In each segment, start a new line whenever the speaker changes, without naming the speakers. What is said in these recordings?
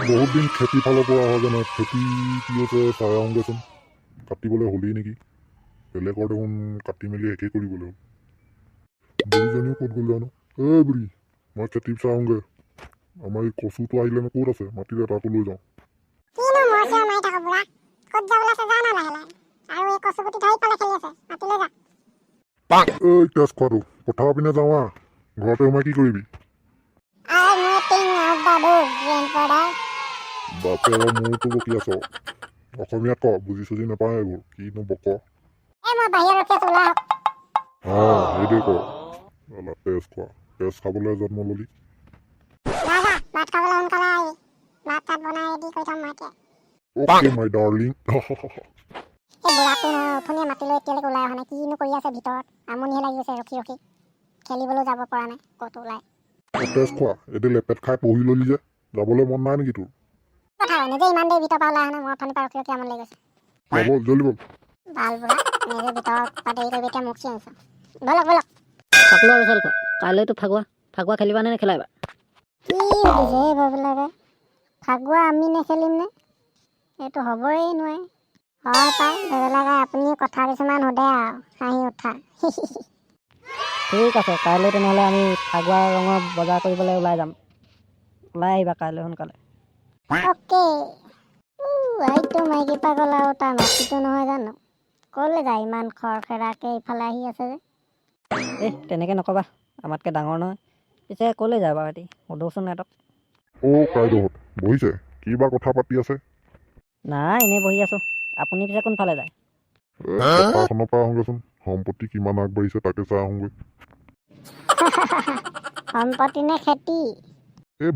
বহুত দিন খেতি ফালৰ পৰা অহা যেনে খেতি কি হৈছে চাই আহোঁগৈচোন কাটিবলৈ হ'লেই নেকি বেলেগৰ দেখোন কাটি মেলি শেষেই কৰিবলৈ হ'ল বুঢ়ীজনীও ক'ত গ'ল জানো বুঢ়ী মই খেতি চাই আহোঁগৈ আমাৰ এই কচুটো আহিলেনো ক'ত আছে মাটিৰে তাকো লৈ যাওঁ তেজ খোৱাটো পথাৰৰ পিনে যাওঁ ঘৰতে সোমাই কি কৰিবি বাপে মোৰতো বকি আছ অসমীয়াত ক বুজি চুজি নাপাওঁ এইবোৰ কিনো বক সেইদে ক তেজ খোৱা তেজ খাবলৈ জন্ম ললি অ'কে মাই ডাৰ্লিং তেজ খোৱা এতিয়া লেপেট খাই পঢ়ি ললি যে যাবলৈ মন নাই নেকি তোৰ যাব জলদি বল
কাইলৈতো ফাগুৱা খেলিবা নে নেখেলা এবাৰ
ফাগুৱা আমি নেখেলিম নে এইটো হ'বই নোৱাৰে হয় পাই বেলেগে আপুনি কথা কিছুমান সোধে আৰু হাঁহি উঠা
ঠিক আছে কাইলৈ তেনেহ'লে আমি ফাগুৱা ৰঙৰ বজাৰ কৰিবলৈ ওলাই যাম ওলাই আহিবা কাইলৈ সোনকালে
অ'কে এইটো মাইকী পাগল আৰু তাৰ মাটিটো নহয় জানো ক'লৈ যায় ইমান খৰখেৰাকৈ ইফালে আহি আছে যে
তেনেকৈ নক'বা আমাতকৈ ডাঙৰ নহয় পিছে ক'লৈ যায় বাৰু ৰাতি সুধোচোন সিহঁতক
কাইদহঁত বহিছে কি বা কথা পাতি আছে
নাই এনেই বহি আছোঁ আপুনি পিছে কোনফালে যায়
পথাৰখনৰ পৰা আহোঁগৈচোন সম্পত্তি কিমান আগবাঢ়িছে তাকে চাই আহোঁগৈ
সম্পত্তি নে খেতি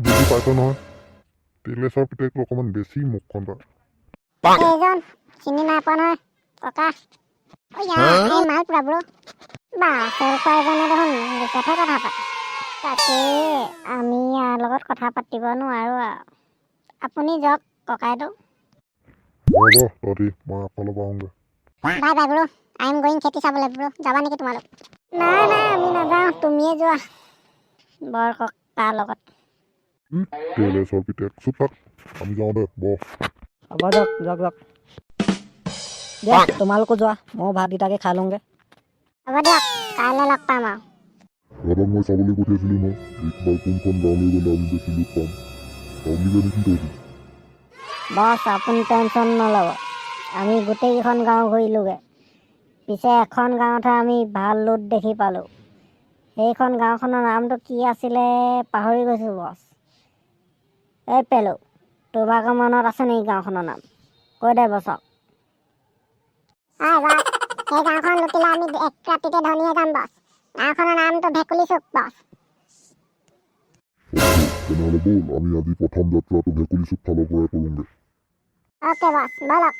বুজি পাইছ নহয় তিলেশ্বৰ পিতেকটো অকণমান বেছি মুখখন তাৰ
এইজন চিনি নাই পোৱা নহয় ককা মাল পুৰা ব্ৰ বা এজনে দেখোন লিখতহে কথা পাতে তাকে আমি ইয়াৰ লগত কথা পাতিব নোৱাৰোঁ আৰু আপুনি যাওক ককাইদেউ
তহঁতি মই আগফালৰ পৰা আহোঁগৈ
bye bye bro I am going খেতি চাবলৈ ব্ৰ যাবা নেকি তোমালোক নাই আমি নাযাওঁ তুমিয়ে যোৱা বৰ ককাৰ লগত
তিলেশ্বৰ পিতেক চুপ থাক আমি যাওঁ দে বহ
হ'ব যাওক তোমালোকো যোৱা ময়ো ভাতকেইটাকে খাই লওঁগৈ
হ'ব দিয়ক কাইলৈ লগ পাম আৰু
দাদাক মই চাবলৈ পঠিয়াইছিলোঁ ন এইবাৰ কোনখন গাঁৱলৈ গ'লে আমি বেছি লোক পাম গাঁৱলৈ গ'লে কি কৰিবি
বছ আপুনি টেনশ্যন নল'ব আমি গোটেইকেইখন গাঁও ঘূৰিলোঁগৈ পিছে এখন গাঁৱতহে আমি ভাল লোট দেখি পালোঁ সেইখন গাঁওখনৰ নামটো কি আছিলে পাহৰি গৈছোঁ বছ পেলু তোৰ ভাগৰ মনত আছে নেকি গাঁওখনৰ নাম কৈ দে বছক সেই গাঁওখন লুটিলে আমি এক ৰাতিতে ধনীয়ে যাম বছ গাঁওখনৰ নামটো ভেকুলী চুক বছ
তেনেহ'লে ব'ল আমি আজি প্ৰথম যাত্ৰাটো ভেকুলী চুক ফালৰ পৰাই কৰোঁগৈ
অ'কে বছ ব'লক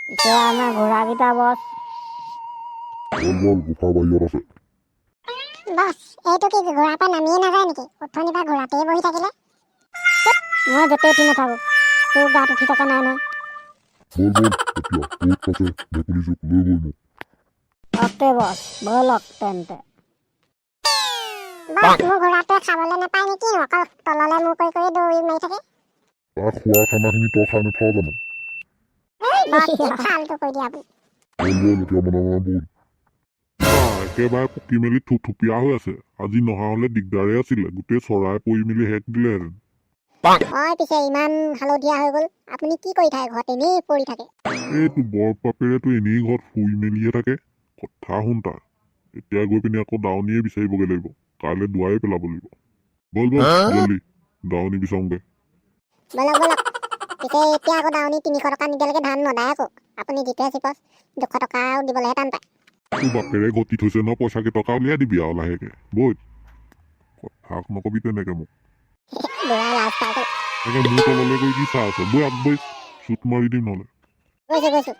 এতিয়া আমাৰ ঘোঁৰাকেইটা বছ
বল গোফা বাহিৰত আছে
বছ এইটো কি ঘোঁৰাৰ পৰা নামিয়ে নাযায় নেকি উঠনিৰ পৰা ঘোঁৰাতেই বহি থাকিলে মই য'তে উঠি নাথাকোঁ তোৰ গাত উঠি থকা নাই নহয়
বল এতিয়া ক'ত আছে ভেকুলী চুক লৈ গ'ল মোক
অ'কে বছ ব'লক তেন্তে বছ মোৰ ঘোঁৰাটোৱে খাবলৈ নাপায় নেকি অকল তললৈ মূৰ কৰি দৌৰি মাৰি থাকে
তাক খোৱা খানাখিনি তই খাই নাথাৱ জানো
ফাল্টু কৈ দিয়ে আপুনি
এতিয়া বল একেবাৰে পকি মেলি থুপথুপীয়া হৈ আছে আজি নহা হ'লে দিগদাৰে আছিলে গোটেই চৰাই পৰি মেলি শেষ দিলেহেঁতেন
হয় পিছে ইমান হালধীয়া হৈ গ'ল আপুনি কি কৰি থাকে ঘৰত এনেই পৰি থাকে
এইটো বৰপাপেৰেতো এনেই ঘৰত শুই মেলিহে থাকে কথা শুন তাৰ এতিয়া গৈ পিনে আকৌ দাৱনীয়ে বিচাৰিবগৈ লাগিব কাইলৈ দুৱাই পেলাব লাগিব বল জলদি দাৱনী বিচাৰোঁগৈ
বলক পিছে এতিয়া আকৌ দাৱনী 300 টকা নিদিয়ালৈকে ধান নদায় আকৌ আপুনি যিটোহে চিপছ 200 টকাও দিবলৈহে টান পায়
তোৰ বাপেৰে ঘটি থৈছে ন পইচা কেইটকা উলিয়াই দিবি আৰু লাহেকে বৈ কথা নকবি তেনেকে মোক
বুঢ়া লাজ পাই গ'ল
মোৰ তললৈ গৈ কি চাই আছ বৈ আগ বৈ চুট মাৰি দিম নহ'লে
গৈছোঁ